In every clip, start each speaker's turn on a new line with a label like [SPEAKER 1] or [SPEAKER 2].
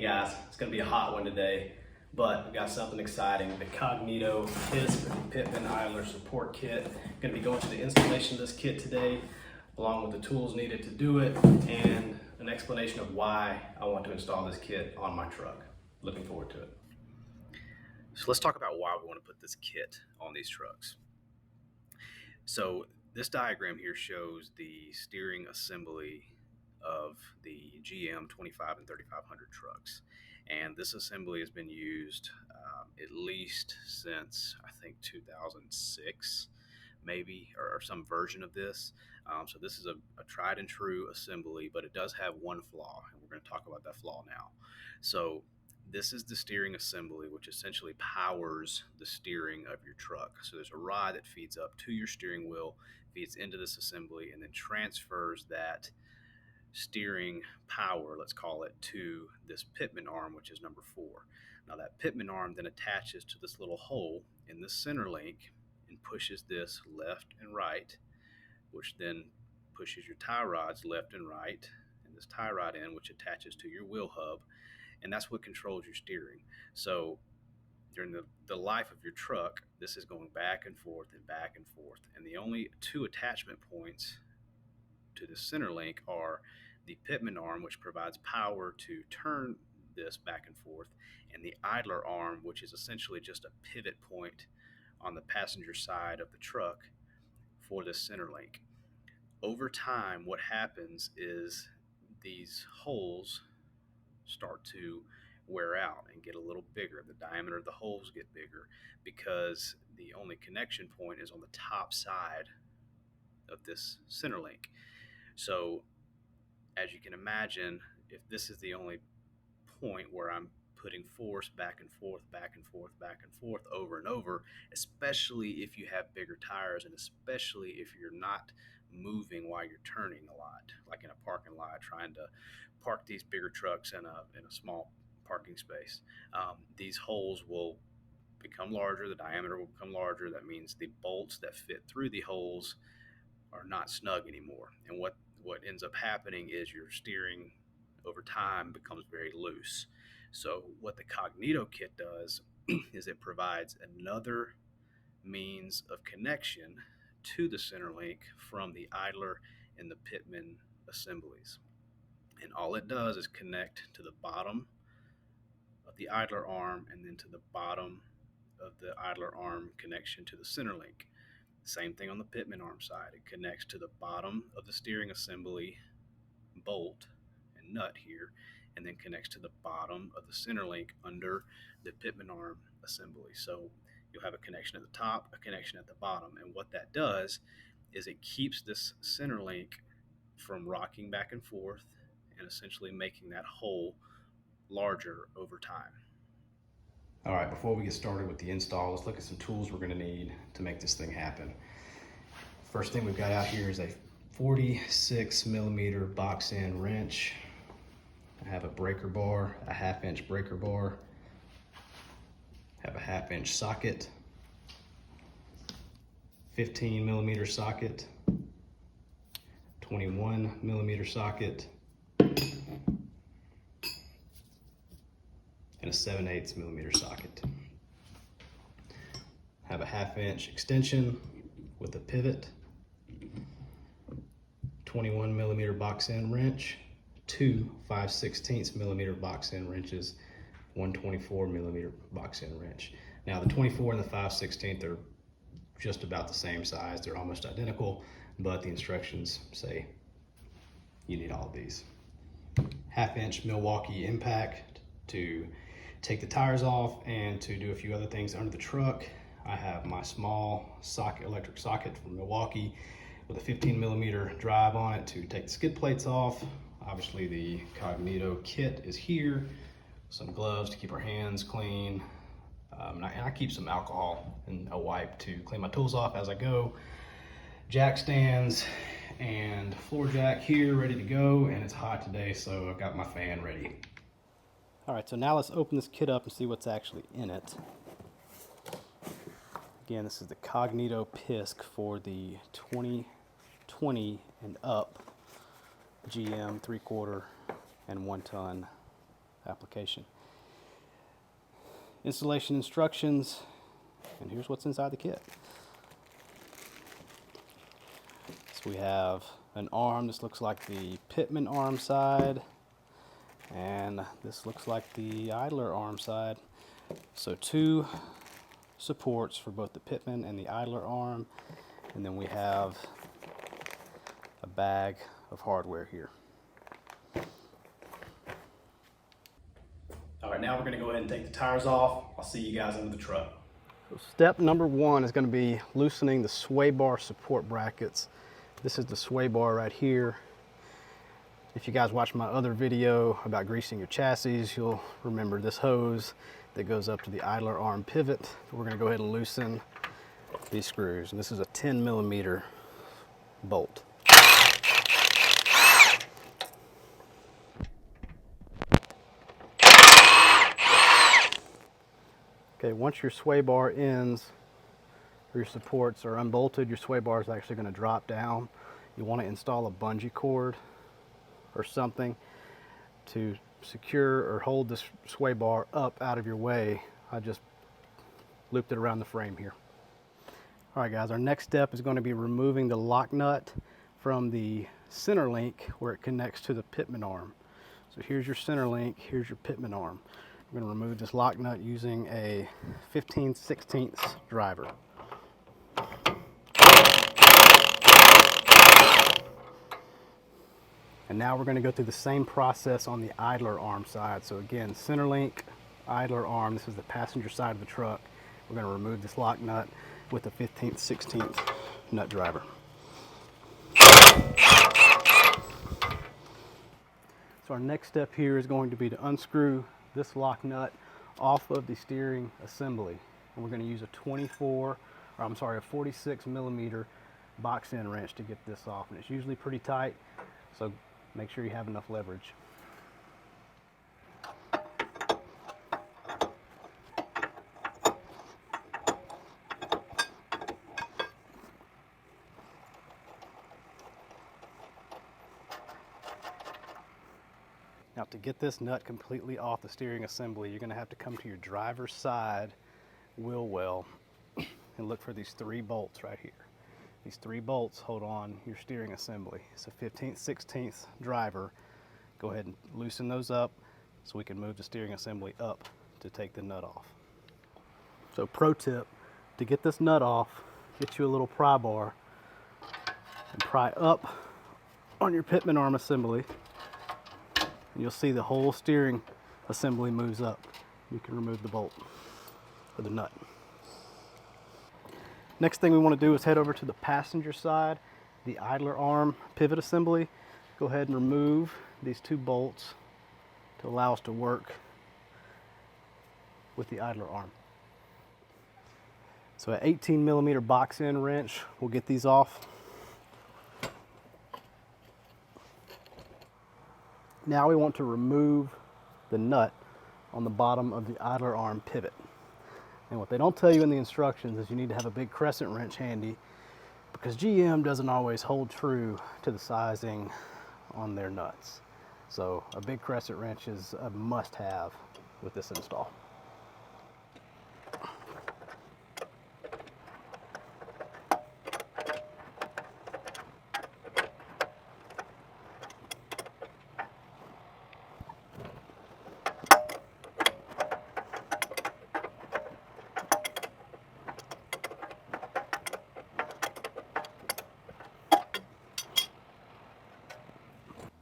[SPEAKER 1] guys, it's going to be a hot one today, but we got something exciting. The Cognito PISK, Pitman Arm Support kit. Going to be going to the installation of this kit today, along with the tools needed to do it, and an explanation of why I want to install this kit on my truck. Looking forward to it.
[SPEAKER 2] So let's talk about why we want to put this kit on these trucks. So this diagram here shows the steering assembly of the GM 25 and 3500 trucks. And this assembly has been used at least since, I think, 2006, maybe, or some version of this. So this is a tried and true assembly, but it does have one flaw, and we're going to talk about that flaw now. So this is the steering assembly, which essentially powers the steering of your truck. So there's a rod that feeds up to your steering wheel, feeds into this assembly, and then transfers that steering power, let's call it, to this Pitman arm, which is number 4. Now that Pitman arm then attaches to this little hole in the center link and pushes this left and right, which then pushes your tie rods left and right, and this tie rod end, which attaches to your wheel hub, and that's what controls your steering. So during the life of your truck, this is going back and forth and back and forth, and the only 2 attachment points to the center link are the Pitman arm, which provides power to turn this back and forth, and the idler arm, which is essentially just a pivot point on the passenger side of the truck for the center link. Over time, what happens is these holes start to wear out and get a little bigger. The diameter of the holes get bigger because the only connection point is on the top side of this center link. So as you can imagine, if this is the only point where I'm putting force back and forth, back and forth, back and forth over and over, especially if you have bigger tires and especially if you're not moving while you're turning a lot, like in a parking lot, trying to park these bigger trucks in a small parking space, these holes will become larger, the diameter will become larger. That means the bolts that fit through the holes are not snug anymore. And what ends up happening is your steering over time becomes very loose. So what the Cognito kit does is it provides another means of connection to the center link from the idler and the Pitman assemblies. And all it does is connect to the bottom of the idler arm and then to the bottom of the idler arm connection to the center link. Same thing on the Pitman arm side. It connects to the bottom of the steering assembly bolt and nut here, and then connects to the bottom of the center link under the Pitman arm assembly. So you'll have a connection at the top, a connection at the bottom. And what that does is it keeps this center link from rocking back and forth and essentially making that hole larger over time.
[SPEAKER 1] All right, before we get started with the install, let's look at some tools we're going to need to make this thing happen. First thing we've got out here is a 46 millimeter box end wrench. I have a breaker bar, a 1/2 inch breaker bar. I have a 1/2 inch socket, 15 millimeter socket, 21 millimeter socket, and a 7/8 millimeter socket. Have a 1/2 inch extension with a pivot, 21 millimeter box end wrench, 2 5/16 millimeter box end wrenches, 1 24 millimeter box end wrench. Now the 24 and the 5/16 are just about the same size. They're almost identical, but the instructions say you need all of these. 1/2 inch Milwaukee impact to take the tires off and to do a few other things under the truck. I have my small socket, electric socket from Milwaukee with a 15 millimeter drive on it to take the skid plates off. Obviously the Cognito kit is here. Some gloves to keep our hands clean. And I keep some alcohol and a wipe to clean my tools off as I go. Jack stands and floor jack here ready to go, and it's hot today, so I've got my fan ready. All right, so now let's open this kit up and see what's actually in it. Again, this is the Cognito PISK for the 2020 and up GM 3/4 and 1 ton application. Installation instructions, and here's what's inside the kit. So we have an arm. This looks like the Pitman arm side, and this looks like the idler arm side. So 2 supports for both the Pitman and the idler arm, and then we have a bag of hardware here. All right, now we're going to go ahead and take the tires off. I'll see you guys under the truck. So step number 1 is going to be loosening the sway bar support brackets. This is the sway bar right here. If you guys watch my other video about greasing your chassis, you'll remember this hose that goes up to the idler arm pivot. We're going to go ahead and loosen these screws. And this is a 10mm bolt. Okay, once your sway bar ends, or your supports are unbolted, your sway bar is actually going to drop down. You want to install a bungee cord or something to secure or hold this sway bar up out of your way. I just looped it around the frame here. All right guys, our next step is going to be removing the lock nut from the center link where it connects to the Pitman arm. So here's your center link, here's your Pitman arm. We're going to remove this lock nut using a 15/16 driver. And now we're going to go through the same process on the idler arm side. So again, center link, idler arm, this is the passenger side of the truck. We're going to remove this lock nut with a 15/16 nut driver. So our next step here is going to be to unscrew this lock nut off of the steering assembly. And we're going to use a 46mm box end wrench to get this off. And it's usually pretty tight, so make sure you have enough leverage. Now to get this nut completely off the steering assembly, you're going to have to come to your driver's side wheel well and look for these 3 bolts right here. These 3 bolts hold on your steering assembly. It's a 15/16 driver. Go ahead and loosen those up so we can move the steering assembly up to take the nut off. So pro tip, to get this nut off, get you a little pry bar and pry up on your Pitman arm assembly. And you'll see the whole steering assembly moves up. You can remove the bolt or the nut. Next thing we want to do is head over to the passenger side, the idler arm pivot assembly. Go ahead and remove these 2 bolts to allow us to work with the idler arm. So an 18mm box end wrench will get these off. Now we want to remove the nut on the bottom of the idler arm pivot. And what they don't tell you in the instructions is you need to have a big crescent wrench handy, because GM doesn't always hold true to the sizing on their nuts. So a big crescent wrench is a must-have with this install.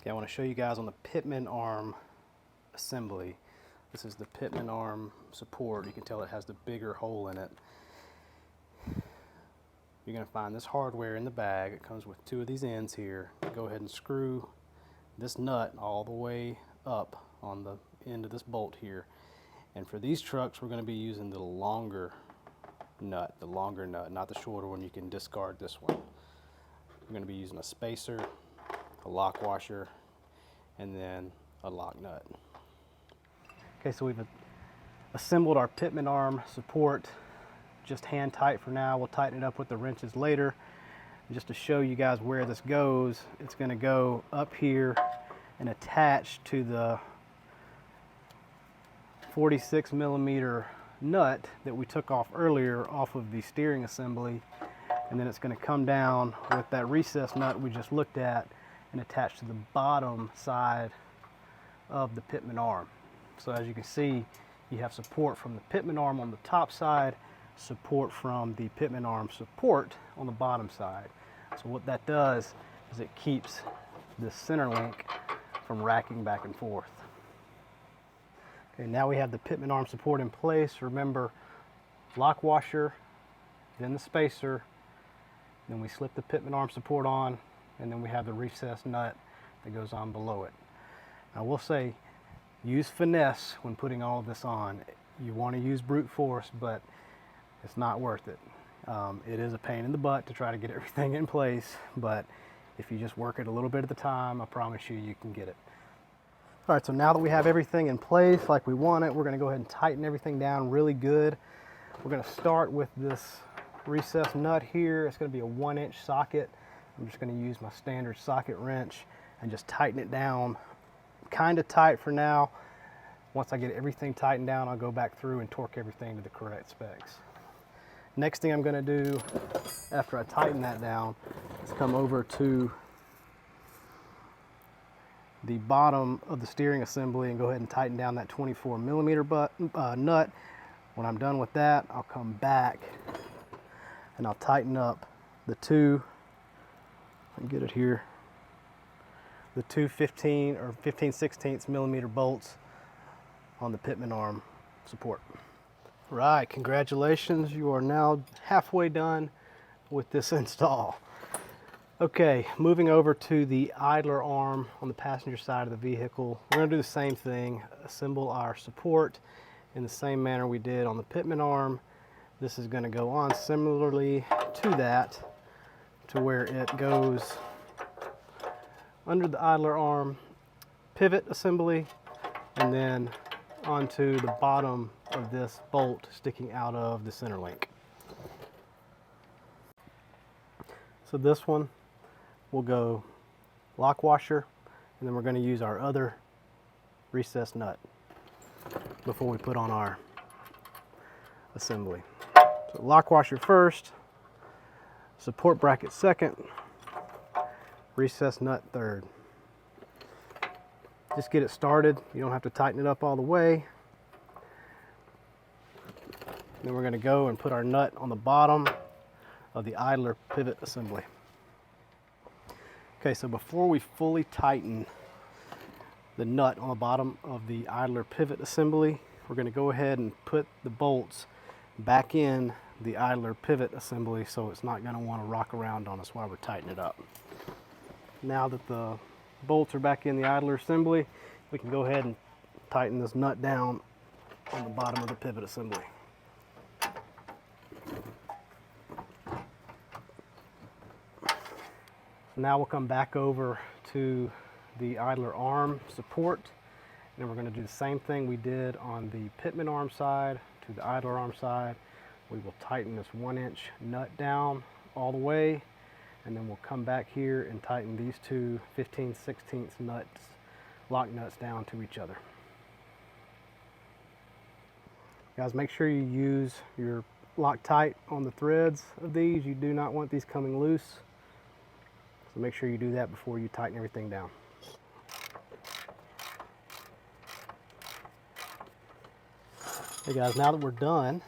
[SPEAKER 1] Okay, I want to show you guys on the Pitman arm assembly. This is the Pitman Arm Support. You can tell it has the bigger hole in it. You're going to find this hardware in the bag. It comes with 2 of these ends here. Go ahead and screw this nut all the way up on the end of this bolt here. And for these trucks, we're going to be using the longer nut, not the shorter one. You can discard this one. We're going to be using a spacer, a lock washer, and then a lock nut. Okay, so we've assembled our Pitman arm support, just hand tight for now. We'll tighten it up with the wrenches later. And just to show you guys where this goes, it's going to go up here and attach to the 46 millimeter nut that we took off earlier off of the steering assembly, and then it's going to come down with that recessed nut we just looked at and attach to the bottom side of the Pitman arm. So as you can see, you have support from the Pitman arm on the top side, support from the Pitman Arm Support on the bottom side. So what that does is it keeps this center link from racking back and forth. Okay, now we have the Pitman Arm Support in place. Remember, lock washer, then the spacer, then we slip the Pitman Arm Support on, and then we have the recessed nut that goes on below it. I will say, use finesse when putting all of this on. You want to use brute force, but it's not worth it. It is a pain in the butt to try to get everything in place, but if you just work it a little bit at a time, I promise you, you can get it. All right, so now that we have everything in place like we want it, we're going to go ahead and tighten everything down really good. We're going to start with this recessed nut here. It's going to be a 1-inch socket. I'm just going to use my standard socket wrench and just tighten it down kind of tight for now. Once I get everything tightened down, I'll go back through and torque everything to the correct specs. Next thing I'm going to do after I tighten that down is come over to the bottom of the steering assembly and go ahead and tighten down that 24 millimeter nut. When I'm done with that, I'll come back and I'll tighten up the two, I can get it here, the two 15 or 15/16 millimeter bolts on the Pitman Arm Support. Right, congratulations, you are now halfway done with this install. Okay, moving over to the idler arm on the passenger side of the vehicle. We're going to do the same thing, assemble our support in the same manner we did on the Pitman arm. This is going to go on similarly to that, to where it goes under the idler arm pivot assembly and then onto the bottom of this bolt sticking out of the center link. So this one will go lock washer, and then we're going to use our other recessed nut before we put on our assembly. So lock washer first, support bracket second, recessed nut third. Just get it started. You don't have to tighten it up all the way. Then we're going to go and put our nut on the bottom of the idler pivot assembly. Okay, so before we fully tighten the nut on the bottom of the idler pivot assembly, we're going to go ahead and put the bolts back in the idler pivot assembly so it's not going to want to rock around on us while we're tightening it up. Now that the bolts are back in the idler assembly, we can go ahead and tighten this nut down on the bottom of the pivot assembly. Now we'll come back over to the idler arm support, and we're going to do the same thing we did on the Pitman arm side to the idler arm side. We will tighten this 1-inch nut down all the way, and then we'll come back here and tighten these two 15/16 nuts, lock nuts down to each other. Guys, make sure you use your Loctite on the threads of these. You do not want these coming loose. So make sure you do that before you tighten everything down. Hey guys, now that we're done,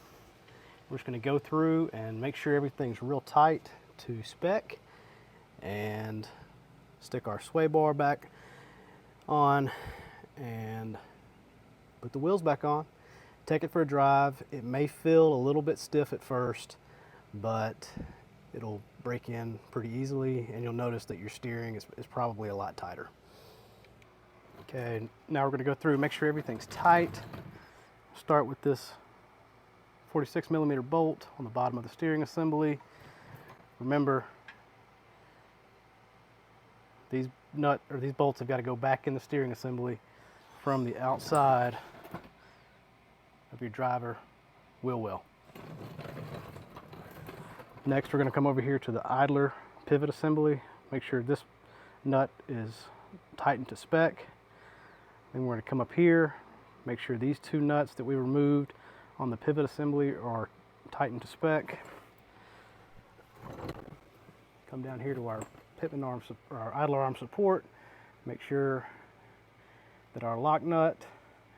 [SPEAKER 1] we're just going to go through and make sure everything's real tight to spec and stick our sway bar back on and put the wheels back on. Take it for a drive. It may feel a little bit stiff at first, but it'll break in pretty easily, and you'll notice that your steering is probably a lot tighter. Okay, now we're going to go through and make sure everything's tight. Start with this 46 millimeter bolt on the bottom of the steering assembly. Remember, these bolts have got to go back in the steering assembly from the outside of your driver wheel well. Next, we're going to come over here to the idler pivot assembly. Make sure this nut is tightened to spec. Then we're going to come up here,
[SPEAKER 3] Make sure these two nuts that we removed on the pivot assembly are tightened to spec. Come down here to our Pitman arm, our idler arm support. Make sure that our lock nut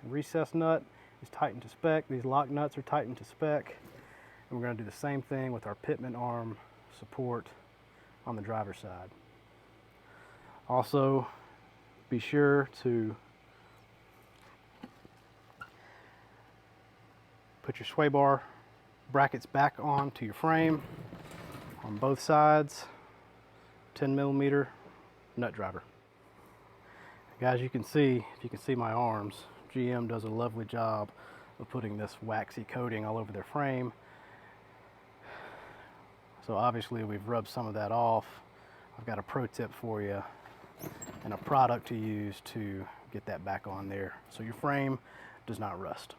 [SPEAKER 3] and recess nut is tightened to spec. These lock nuts are tightened to spec. And we're going to do the same thing with our Pitman arm support on the driver's side. Also, be sure to put your sway bar brackets back onto your frame on both sides. 10mm nut driver. Guys, you can see, if you can see my arms, GM does a lovely job of putting this waxy coating all over their frame. So obviously we've rubbed some of that off. I've got a pro tip for you and a product to use to get that back on there so your frame does not rust.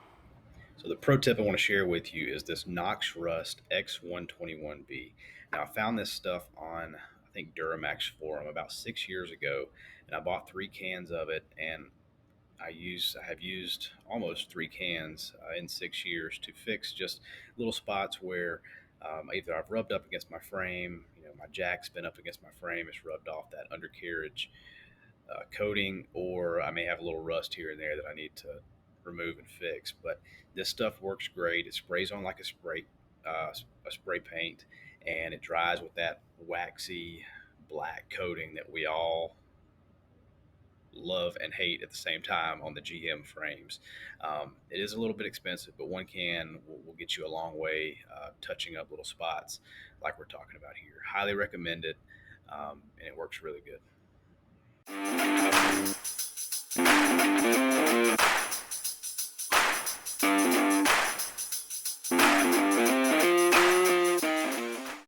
[SPEAKER 2] So the pro tip I want to share with you is this Nox Rust X121B. Now I found this stuff on, I think, Duramax forum about 6 years ago, and I bought 3 cans of it, and I have used almost 3 cans in 6 years to fix just little spots where either I've rubbed up against my frame, my jack's been up against my frame, it's rubbed off that undercarriage coating, or I may have a little rust here and there that I need to remove and fix. But this stuff works great. It sprays on like a spray paint, and it dries with that waxy black coating that we all love and hate at the same time on the GM frames. It is a little bit expensive, but 1 can will get you a long way touching up little spots like we're talking about here. Highly recommend it, and it works really good.